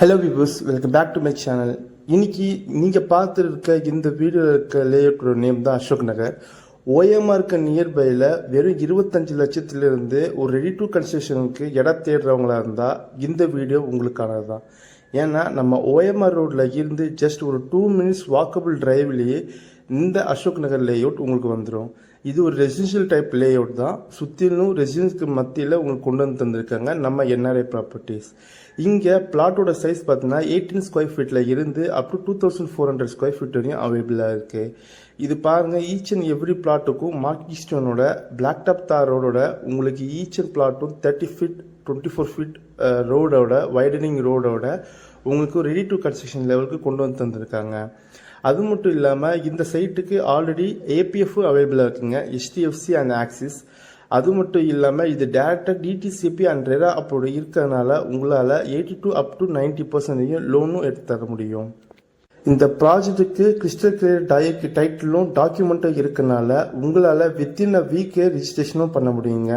Hello viewers, welcome back to my channel. இன்னைக்கு நீங்கள் பார்த்துருக்க இந்த வீடியோ இருக்க லேஅவுட்டோட நேம் தான் அசோக் நகர். ஓஎம்ஆருக்கு நியர்பையில் வெறும் 25 லட்சத்திலிருந்து ஒரு ரெடி டு கன்ஸ்ட்ரக்ஷனுக்கு இடம் தேடுறவங்களா இருந்தால் இந்த வீடியோ உங்களுக்கானது தான். ஏன்னா நம்ம ஓஎம்ஆர் ரோட்டில் இருந்து ஜஸ்ட் ஒரு 2 minutes வாக்கபிள் டிரைவ்லேயே இந்த அசோக் நகர் லேஅவுட் உங்களுக்கு வந்துடும். இது ஒரு ரெசிடென்ஷியல் டைப் லேஅவுட் தான். சுற்றிலும் ரெசிடென்ஸ்க்கு மத்தியில் உங்களுக்கு கொண்டு வந்து தந்திருக்காங்க நம்ம என்ஆர்ஐ ப்ராப்பர்ட்டிஸ். இங்கே பிளாட்டோட சைஸ் பார்த்தீங்கன்னா 18 ஸ்கொயர் ஃபீட்டில் இருந்து அப் டு 2400 ஸ்கொயர் ஃபீட் வரையும் அவைலபிளாக இருக்குது. இது பாருங்கள், ஈச் அண்ட் எவ்ரி பிளாட்டுக்கும் மார்க்கி ஸ்டோனோட பிளாக் டாப் தார் ரோடோட உங்களுக்கு ஈச் அண்ட் பிளாட்டும் 30 ஃபீட் 24 ஃபீட் ரோடோட வைடனிங் ரோடோட உங்களுக்கு ரெடி டு கன்ஸ்ட்ரக்ஷன் லெவலுக்கு கொண்டு வந்து தந்திருக்காங்க. அது மட்டும் இல்லாமல் இந்த சைட்டுக்கு ஆல்ரெடி ஏபிஎஃப் அவைலபிளாக இருக்குங்க, HDFC அண்ட் ஆக்சிஸ். அது மட்டும் இல்லாமல் இது டேரெக்டாக டிடிசிபி அண்ட் ரெரா அப்போது இருக்கிறதுனால உங்களால் 82 up to 90% லோனும் எடுத்து தர முடியும். இந்த ப்ராஜெக்ட்டுக்கு கிறிஸ்டல் கிளியர் டைட்டிலும் டாக்குமெண்ட்டும் இருக்கனால உங்களால் வித்தின் அ வீக்கே ரிஜிஸ்ட்ரேஷனும் பண்ண முடியுங்க.